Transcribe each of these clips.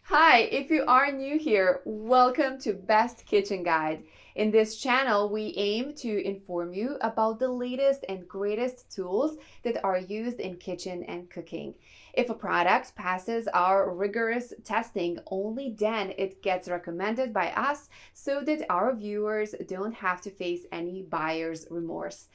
Hi, if you are new here, welcome to Best Kitchen Guide. In this channel, we aim to inform you about the latest and greatest tools that are used in kitchen and cooking. If a product passes our rigorous testing, only then it gets recommended by us so that our viewers don't have to face any buyer's remorse.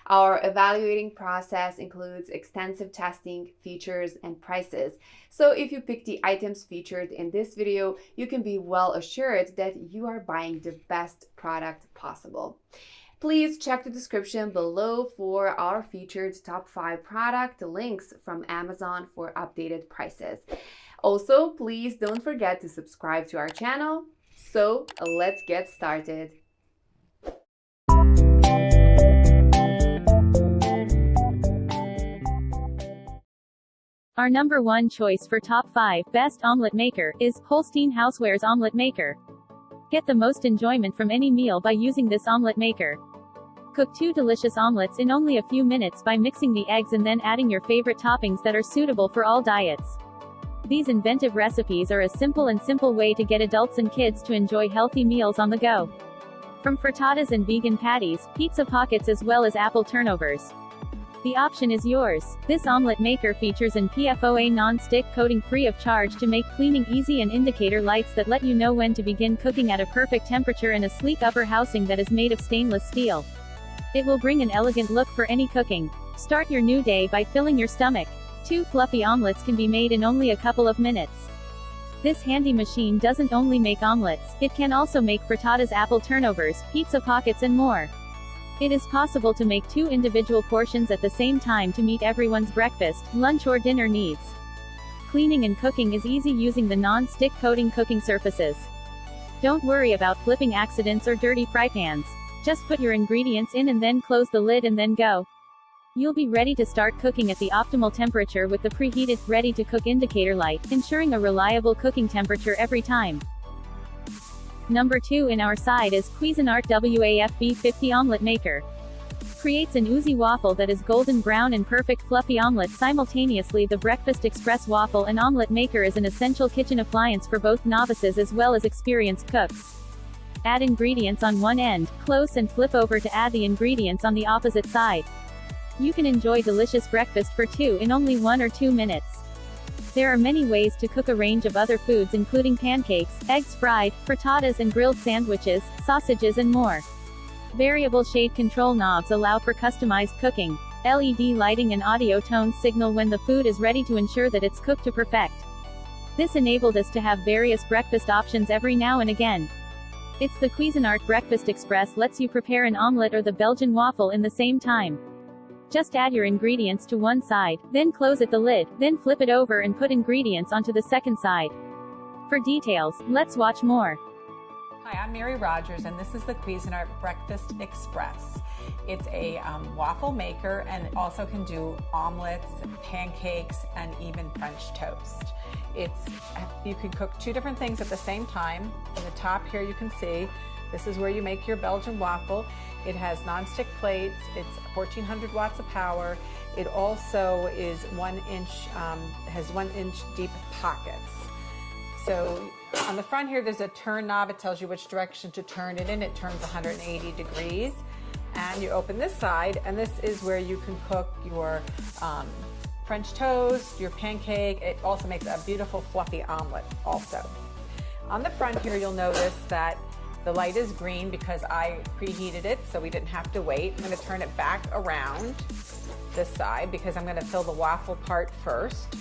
Our evaluating process includes extensive testing, features, and prices. So if you pick the items featured in this video, you can be well assured that you are buying the best product possible. Please check the description below for our featured top 5 product links from Amazon for updated prices. Also, please don't forget to subscribe to our channel. So let's get started. Our number one choice for top 5 best omelet maker is Holstein Housewares Omelet Maker. Get the most enjoyment from any meal by using this omelet maker. Cook 2 delicious omelets in only a few minutes by mixing the eggs and then adding your favorite toppings that are suitable for all diets. These inventive recipes are a simple way to get adults and kids to enjoy healthy meals on the go. From frittatas and vegan patties, pizza pockets as well as apple turnovers. The option is yours. This omelet maker features an PFOA non-stick coating free of charge to make cleaning easy and indicator lights that let you know when to begin cooking at a perfect temperature and a sleek upper housing that is made of stainless steel. It will bring an elegant look for any cooking. Start your new day by filling your stomach. 2 fluffy omelets can be made in only a couple of minutes. This handy machine doesn't only make omelets, it can also make frittatas, apple turnovers, pizza pockets and more. It is possible to make 2 individual portions at the same time to meet everyone's breakfast, lunch or dinner needs. Cleaning and cooking is easy using the non-stick coating cooking surfaces. Don't worry about flipping accidents or dirty fry pans. Just put your ingredients in and then close the lid and then go. You'll be ready to start cooking at the optimal temperature with the preheated, ready-to-cook indicator light, ensuring a reliable cooking temperature every time. Number 2 in our side is Cuisinart WAF B50 Omelet Maker. Creates an oozy waffle that is golden brown and perfect fluffy omelet simultaneously. The Breakfast Express waffle and omelet maker is an essential kitchen appliance for both novices as well as experienced cooks. Add ingredients on one end, close and flip over to add the ingredients on the opposite side. You can enjoy delicious breakfast for 2 in only 1 or 2 minutes. There are many ways to cook a range of other foods including pancakes, eggs fried, frittatas and grilled sandwiches, sausages and more. Variable shade control knobs allow for customized cooking. LED lighting and audio tones signal when the food is ready to ensure that it's cooked to perfect. This enabled us to have various breakfast options every now and again. It's the Cuisinart Breakfast Express lets you prepare an omelette or the Belgian waffle in the same time. Just add your ingredients to one side, then close the lid, then flip it over and put ingredients onto the second side. For details, let's watch more. Hi, I'm Mary Rogers, and this is the Cuisinart Breakfast Express. It's a waffle maker, and it also can do omelets, pancakes, and even French toast. You can cook 2 different things at the same time. In the top here you can see, this is where you make your Belgian waffle. It has non-stick plates, it's 1400 watts of power. It also is 1 inch, has 1 inch deep pockets. So on the front here, there's a turn knob. It tells you which direction to turn it in. It turns 180 degrees. And you open this side, and this is where you can cook your French toast, your pancake. It also makes a beautiful fluffy omelet also. On the front here, you'll notice that the light is green because I preheated it, so we didn't have to wait. I'm going to turn it back around this side because I'm going to fill the waffle part first.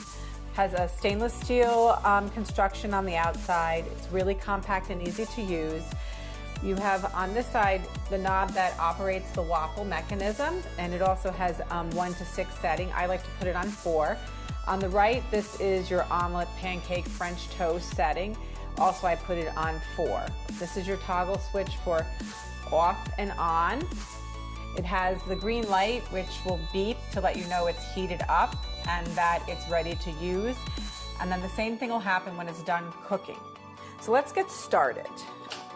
Has a stainless steel construction on the outside. It's really compact and easy to use. You have on this side the knob that operates the waffle mechanism, and it also has 1 to 6 setting. I like to put it on 4. On the right, this is your omelet, pancake, French toast setting. Also, I put it on 4. This is your toggle switch for off and on. It has the green light, which will beep to let you know it's heated up and that it's ready to use. And then the same thing will happen when it's done cooking. So let's get started.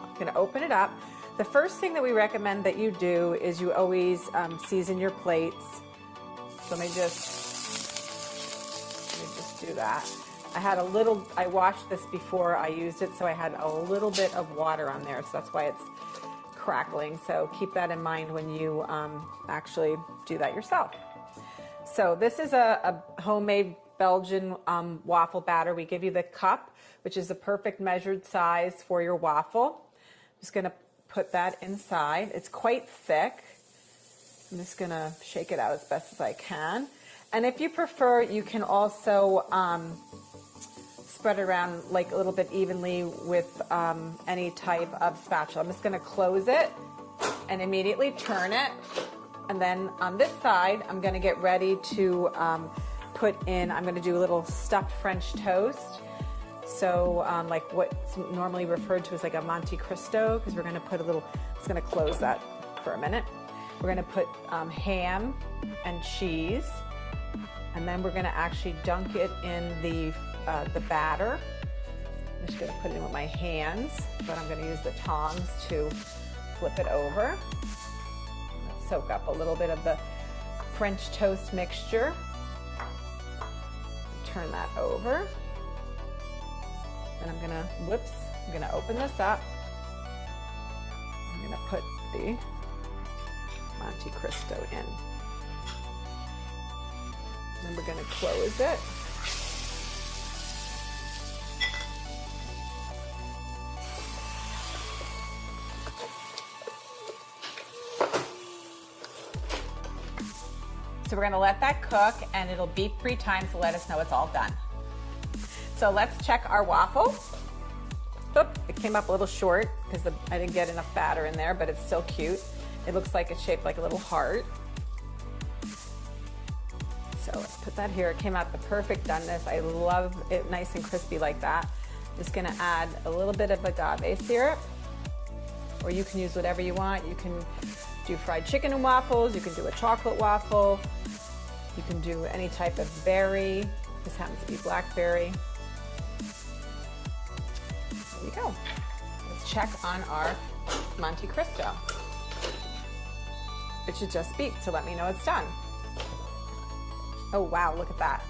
I'm going to open it up. The first thing that we recommend that you do is you always season your plates. So let me just do that. I washed this before I used it, so I had a little bit of water on there, so that's why it's crackling. So keep that in mind when you actually do that yourself. So this is a homemade Belgian waffle batter. We give you the cup, which is the perfect measured size for your waffle. I'm just gonna put that inside. It's quite thick. I'm just gonna shake it out as best as I can. And if you prefer, you can also spread it around like a little bit evenly with any type of spatula. I'm just gonna close it and immediately turn it. And then on this side, I'm gonna get ready to I'm gonna do a little stuffed French toast. So like what's normally referred to as like a Monte Cristo, because we're gonna put just gonna close that for a minute. We're gonna put ham and cheese, and then we're gonna actually dunk it in the batter. I'm just gonna put it in with my hands, but I'm gonna use the tongs to flip it over. Let's soak up a little bit of the French toast mixture. Turn that over. And I'm gonna open this up. I'm gonna put the Monte Cristo in. Then we're gonna close it. So we're gonna let that cook, and it'll beep 3 times to let us know it's all done. So let's check our waffle. Oop, it came up a little short because I didn't get enough batter in there, but it's still cute. It looks like it's shaped like a little heart. So let's put that here. It came out the perfect doneness. I love it nice and crispy like that. Just gonna add a little bit of agave syrup, or you can use whatever you want. You can do fried chicken and waffles. You can do a chocolate waffle. You can do any type of berry. This happens to be blackberry. There you go. Let's check on our Monte Cristo. It should just beep to let me know it's done. Oh wow, look at that.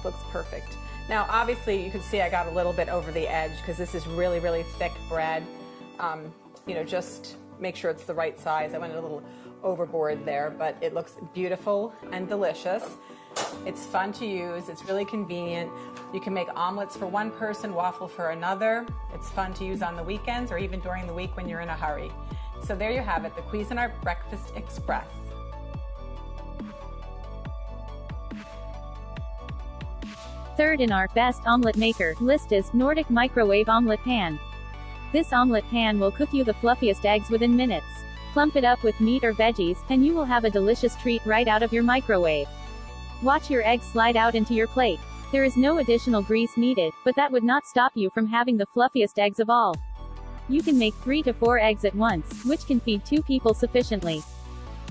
Looks perfect. Now obviously you can see I got a little bit over the edge because this is really, really thick bread. You know, just make sure it's the right size. I went a little overboard there, but it looks beautiful and delicious. It's fun to use. It's really convenient. You can make omelets for one person, waffle for another. It's fun to use on the weekends or even during the week when you're in a hurry. So there you have it, the Cuisinart Breakfast Express. Third in our best omelet maker list is Nordic microwave omelet pan. This omelet pan will cook you the fluffiest eggs within minutes. Plump it up with meat or veggies, and you will have a delicious treat right out of your microwave. Watch your eggs slide out into your plate. There is no additional grease needed, but that would not stop you from having the fluffiest eggs of all. You can make 3 to 4 eggs at once, which can feed 2 people sufficiently.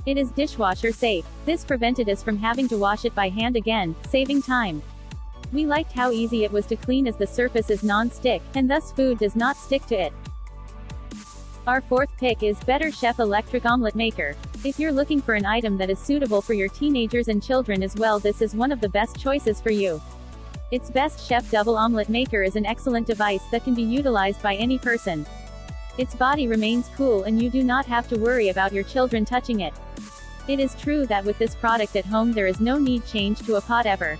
It is dishwasher safe. This prevented us from having to wash it by hand again, saving time. We liked how easy it was to clean as the surface is non-stick, and thus food does not stick to it. Our fourth pick is Better Chef Electric Omelette Maker. If you're looking for an item that is suitable for your teenagers and children as well, this is one of the best choices for you. Its Best Chef Double Omelette Maker is an excellent device that can be utilized by any person. Its body remains cool and you do not have to worry about your children touching it. It is true that with this product at home there is no need change to a pot ever.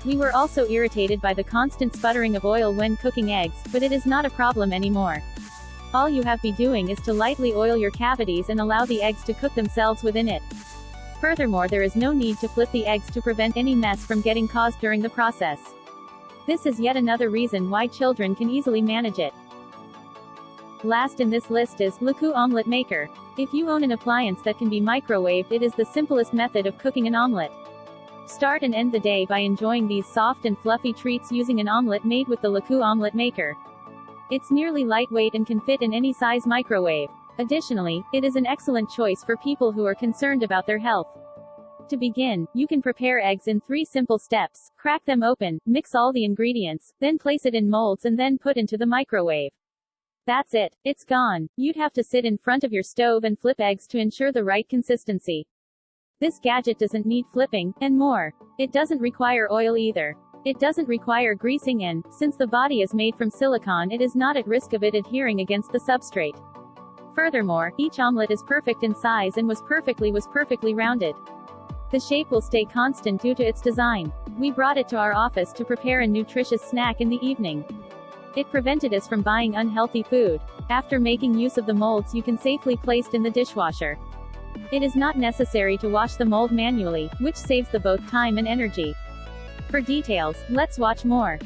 We were also irritated by the constant sputtering of oil when cooking eggs, but it is not a problem anymore. All you have to be doing is to lightly oil your cavities and allow the eggs to cook themselves within it. Furthermore, there is no need to flip the eggs to prevent any mess from getting caused during the process. This is yet another reason why children can easily manage it. Last in this list is Le Coup Omelette Maker. If you own an appliance that can be microwaved, it is the simplest method of cooking an omelette. Start and end the day by enjoying these soft and fluffy treats using an omelette made with the Le Coup Omelette Maker. It's nearly lightweight and can fit in any size microwave. Additionally, it is an excellent choice for people who are concerned about their health. To begin, you can prepare eggs in 3 simple steps. Crack them open, mix all the ingredients, then place it in molds and then put into the microwave. That's it. It's gone. You'd have to sit in front of your stove and flip eggs to ensure the right consistency. This gadget doesn't need flipping, and more. It doesn't require oil either. It doesn't require greasing and, since the body is made from silicone, it is not at risk of it adhering against the substrate. Furthermore, each omelette is perfect in size and was perfectly rounded. The shape will stay constant due to its design. We brought it to our office to prepare a nutritious snack in the evening. It prevented us from buying unhealthy food. After making use of the molds, you can safely place in the dishwasher. It is not necessary to wash the mold manually, which saves both time and energy. For details, let's watch more.